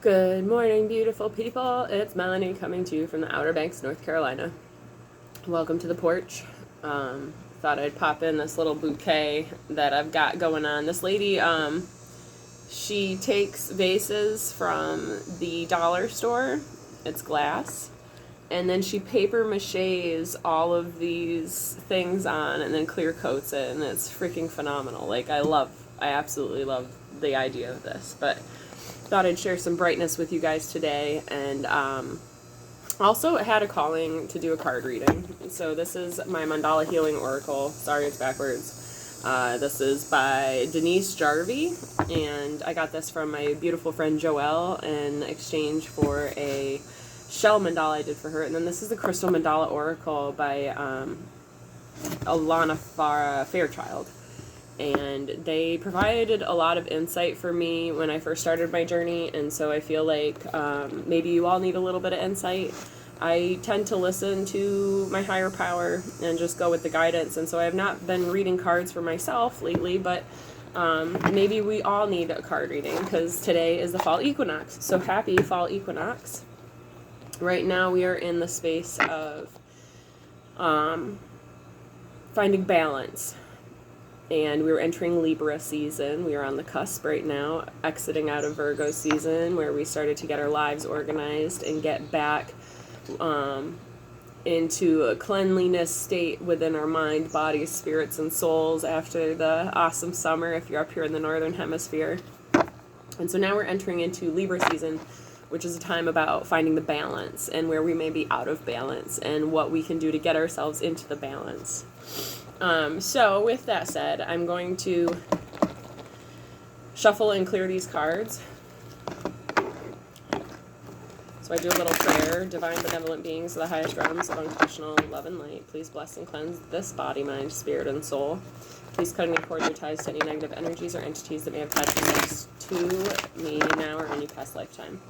Good morning, beautiful people. It's Melanie coming to you from the Outer Banks, North Carolina. Welcome to the porch. Thought I'd pop in this little bouquet that I've got going on. This lady, she takes vases from the dollar store. It's glass. And then she paper maches all of these things on and then clear coats it, and it's freaking phenomenal. Like, I absolutely love the idea of this. But thought I'd share some brightness with you guys today, and also had a calling to do a card reading. So this is my Mandala Healing Oracle. Sorry, it's backwards. This is by Denise Jarvie, and I got this from my beautiful friend Joelle in exchange for a shell mandala I did for her. And then this is the Crystal Mandala Oracle by Alana Fairchild. And they provided a lot of insight for me when I first started my journey, and so I feel like maybe you all need a little bit of insight. I tend to listen to my higher power and just go with the guidance, and so I have not been reading cards for myself lately, but maybe we all need a card reading, because today is the fall equinox. So happy fall equinox. Right now we are in the space of finding balance. And we were entering Libra season. We are on the cusp right now, exiting out of Virgo season, where we started to get our lives organized and get back into a cleanliness state within our mind, bodies, spirits, and souls after the awesome summer if you're up here in the northern hemisphere. And so now we're entering into Libra season, which is a time about finding the balance and where we may be out of balance and what we can do to get ourselves into the balance. So with that said, I'm going to shuffle and clear these cards. So I do a little prayer. Divine benevolent beings of the highest realms of unconditional love and light, please bless and cleanse this body, mind, spirit, and soul. Please cut and cord your ties to any negative energies or entities that may have attached themselves to me now or any past lifetime.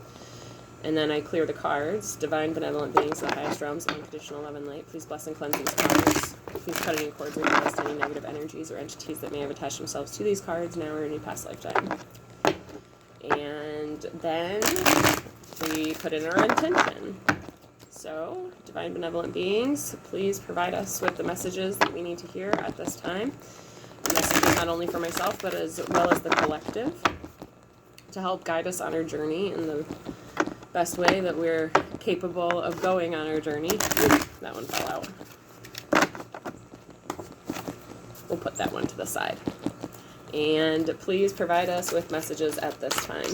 And then I clear the cards. Divine benevolent beings of the highest realms of unconditional love and light, please bless and cleanse these cards. Please cut any cords or ties to any negative energies or entities that may have attached themselves to these cards now or any past lifetime. And then we put in our intention. So, divine benevolent beings, please provide us with the messages that we need to hear at this time. Messages not only for myself, but as well as the collective, to help guide us on our journey in the best way that we're capable of going on our journey. Ooh, that one fell out. We'll put that one to the side. And please provide us with messages at this time.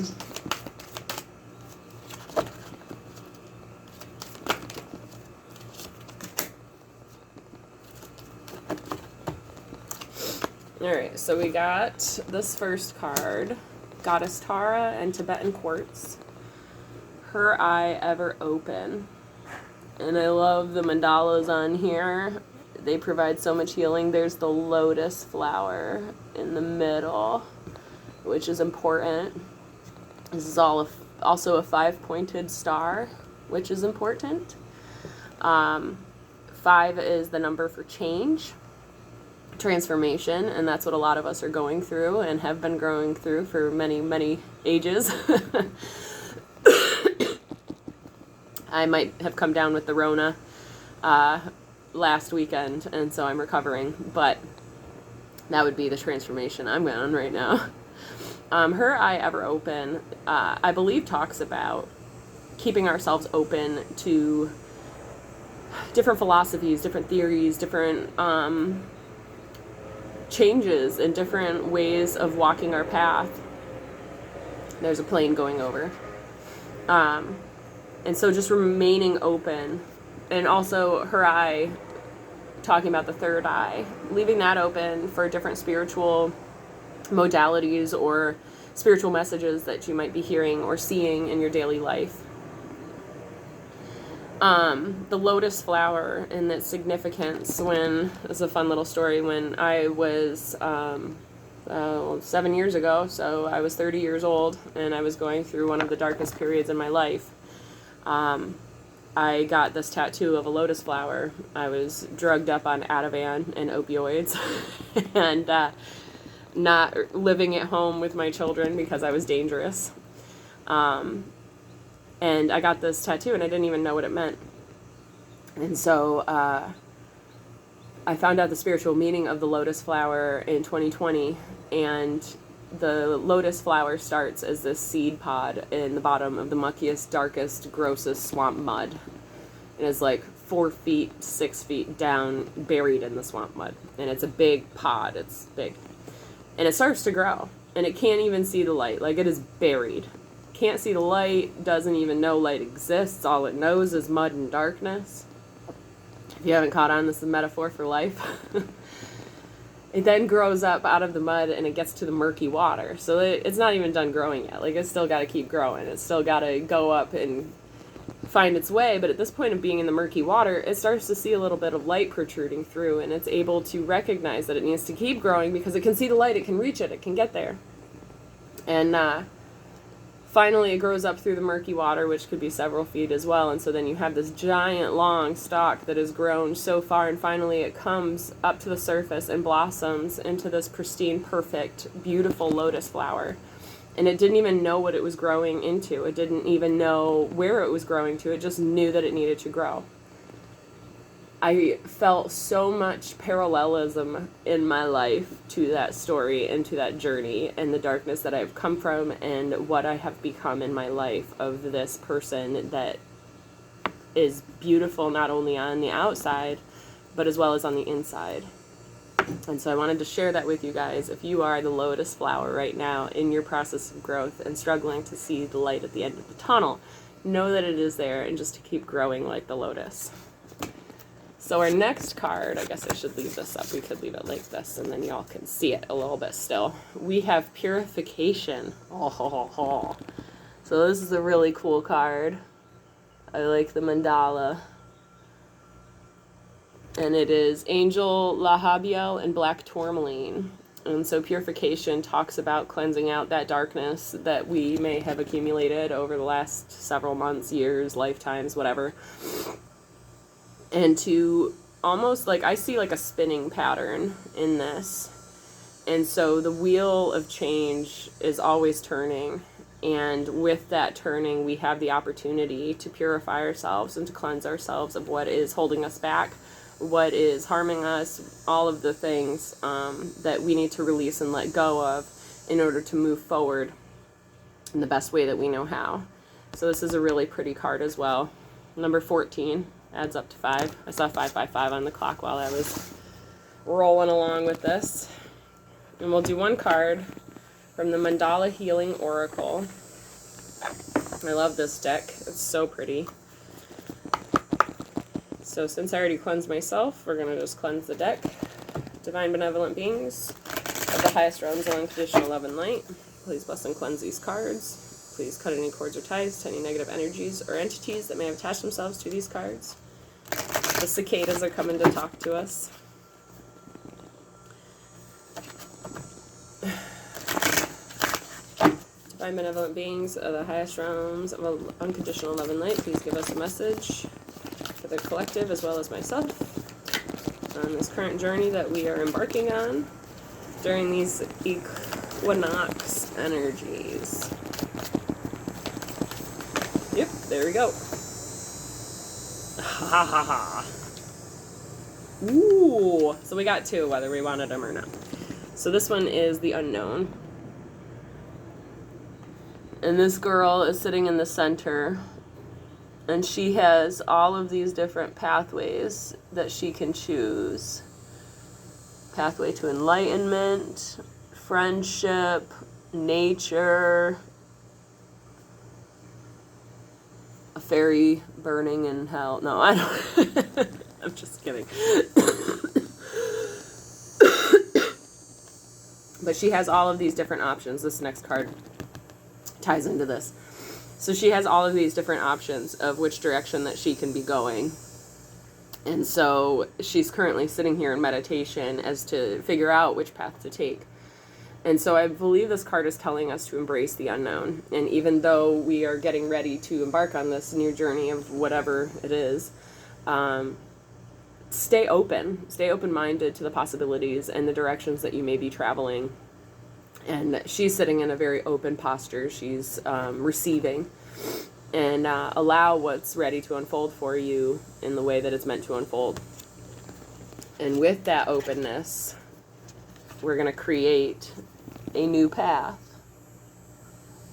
Alright, so we got this first card, Goddess Tara and Tibetan Quartz. Her eye ever open. And I love the mandalas on here. They provide so much healing. There's the lotus flower in the middle, which is important. This is also a 5-pointed star, which is important. 5 is the number for change, transformation, and that's what a lot of us are going through and have been growing through for many, many ages. I might have come down with the Rona last weekend, and so I'm recovering, but that would be the transformation I'm on right now. Her eye ever open, I believe, talks about keeping ourselves open to different philosophies, different theories, different changes, and different ways of walking our path. There's a plane going over. And so just remaining open. And also her eye, talking about the third eye, leaving that open for different spiritual modalities or spiritual messages that you might be hearing or seeing in your daily life. The lotus flower and its significance. It's a fun little story. When I was 7 years ago, so I was 30 years old, and I was going through one of the darkest periods in my life. I got this tattoo of a lotus flower. I was drugged up on Ativan and opioids and not living at home with my children because I was dangerous. And I got this tattoo and I didn't even know what it meant. And so I found out the spiritual meaning of the lotus flower in 2020, and the lotus flower starts as this seed pod in the bottom of the muckiest, darkest, grossest swamp mud. And it's like 4 feet, 6 feet down, buried in the swamp mud. And it's a big pod. It's big. And it starts to grow. And it can't even see the light. Like, it is buried. Can't see the light. Doesn't even know light exists. All it knows is mud and darkness. If you haven't caught on, this is a metaphor for life. It then grows up out of the mud and it gets to the murky water. So it's not even done growing yet. Like, it's still got to keep growing. It's still got to go up and find its way. But at this point of being in the murky water, it starts to see a little bit of light protruding through, and it's able to recognize that it needs to keep growing because it can see the light, it can reach it, it can get there. And finally it grows up through the murky water, which could be several feet as well. And so then you have this giant long stalk that has grown so far, and finally it comes up to the surface and blossoms into this pristine, perfect, beautiful lotus flower. And it didn't even know what it was growing into. It didn't even know where it was growing to. It just knew that it needed to grow. I felt so much parallelism in my life to that story and to that journey and the darkness that I've come from and what I have become in my life of this person that is beautiful not only on the outside, but as well as on the inside. And so I wanted to share that with you guys. If you are the lotus flower right now in your process of growth and struggling to see the light at the end of the tunnel, know that it is there and just to keep growing like the lotus. So our next card, I guess I should leave this up. We could leave it like this and then y'all can see it a little bit still. We have purification. Oh. So this is a really cool card. I like the mandala. And it is Angel Lahabiel and Black Tourmaline. And so purification talks about cleansing out that darkness that we may have accumulated over the last several months, years, lifetimes, whatever. And to almost, like, I see like a spinning pattern in this. And so the wheel of change is always turning. And with that turning, we have the opportunity to purify ourselves and to cleanse ourselves of what is holding us back, what is harming us, all of the things that we need to release and let go of in order to move forward in the best way that we know how. So this is a really pretty card as well. Number 14 adds up to 5. I saw 555 on the clock while I was rolling along with this. And we'll do one card from the Mandala Healing Oracle. I love this deck. It's so pretty. So since I already cleansed myself, we're going to just cleanse the deck. Divine benevolent beings of the highest realms of unconditional love and light, please bless and cleanse these cards. Please cut any cords or ties to any negative energies or entities that may have attached themselves to these cards. The cicadas are coming to talk to us. Divine benevolent beings of the highest realms of unconditional love and light, please give us a message for the collective as well as myself on this current journey that we are embarking on during these equinox energies. Yep, there we go. Ha ha ha. Ooh, so we got 2 whether we wanted them or not. So this one is the unknown. And this girl is sitting in the center. And she has all of these different pathways that she can choose. Pathway to enlightenment, friendship, nature, a fairy burning in hell. No, I don't. I'm just kidding. But she has all of these different options. This next card ties into this. So she has all of these different options of which direction that she can be going. And so she's currently sitting here in meditation as to figure out which path to take. And so I believe this card is telling us to embrace the unknown. And even though we are getting ready to embark on this new journey of whatever it is, stay open. Stay open-minded to the possibilities and the directions that you may be traveling. And she's sitting in a very open posture. She's receiving. and allow what's ready to unfold for you in the way that it's meant to unfold. And with that openness, we're going to create a new path.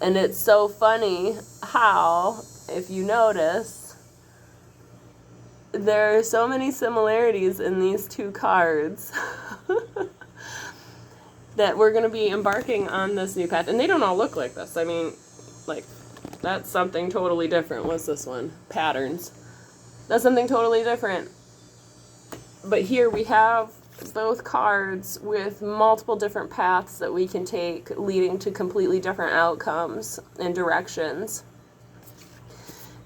And it's so funny how, if you notice, there are so many similarities in these two cards that we're going to be embarking on this new path. And they don't all look like this. I mean, like, that's something totally different. What's this one? Patterns. That's something totally different. But here we have both cards with multiple different paths that we can take, leading to completely different outcomes and directions.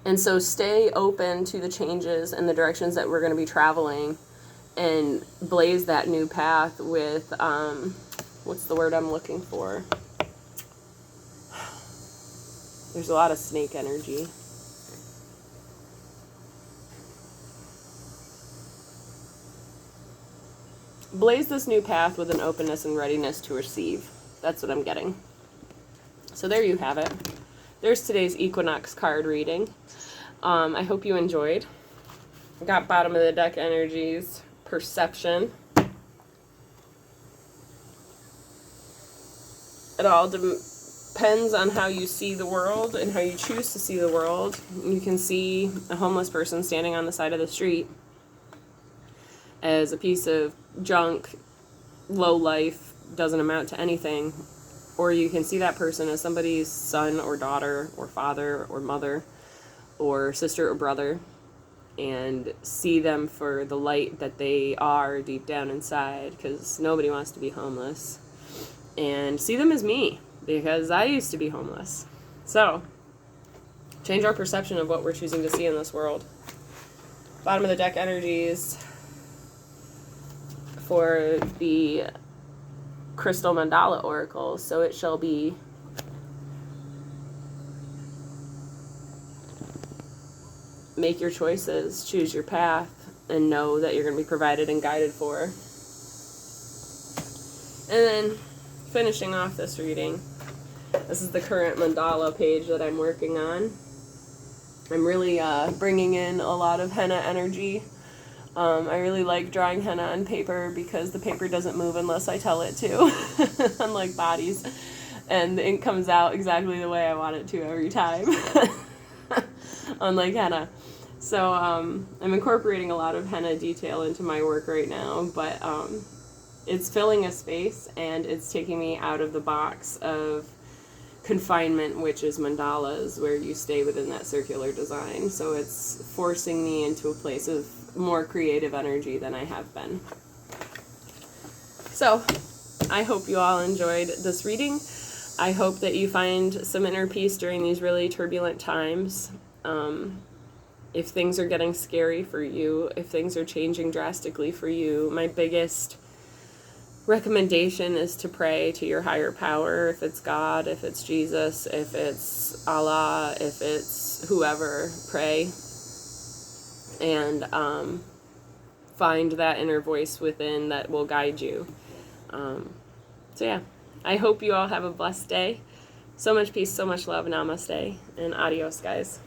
And so stay open to the changes and the directions that we're going to be traveling, and blaze that new path with, what's the word I'm looking for? There's a lot of snake energy. Blaze this new path with an openness and readiness to receive. That's what I'm getting. So there you have it. There's today's equinox card reading. I hope you enjoyed. Got bottom of the deck energies, perception. It all depends on how you see the world and how you choose to see the world. You can see a homeless person standing on the side of the street as a piece of junk, low life, doesn't amount to anything. Or you can see that person as somebody's son or daughter or father or mother or sister or brother, and see them for the light that they are deep down inside, because nobody wants to be homeless. And see them as me, because I used to be homeless. So, change our perception of what we're choosing to see in this world. Bottom of the deck energies for the Crystal Mandala Oracle. So it shall be. Make your choices, choose your path, and know that you're going to be provided and guided for. And then, finishing off this reading, this is the current mandala page that I'm working on. I'm really bringing in a lot of henna energy. I really like drawing henna on paper because the paper doesn't move unless I tell it to, unlike bodies. And the ink comes out exactly the way I want it to every time, unlike henna. So I'm incorporating a lot of henna detail into my work right now, but it's filling a space, and it's taking me out of the box of confinement, which is mandalas, where you stay within that circular design. So it's forcing me into a place of more creative energy than I have been. So I hope you all enjoyed this reading. I hope that you find some inner peace during these really turbulent times. If things are getting scary for you, if things are changing drastically for you, my biggest recommendation is to pray to your higher power. If it's God, if it's Jesus, if it's Allah, if it's whoever, pray. And find that inner voice within that will guide you. So yeah, I hope you all have a blessed day. So much peace, so much love. Namaste, and adios, guys.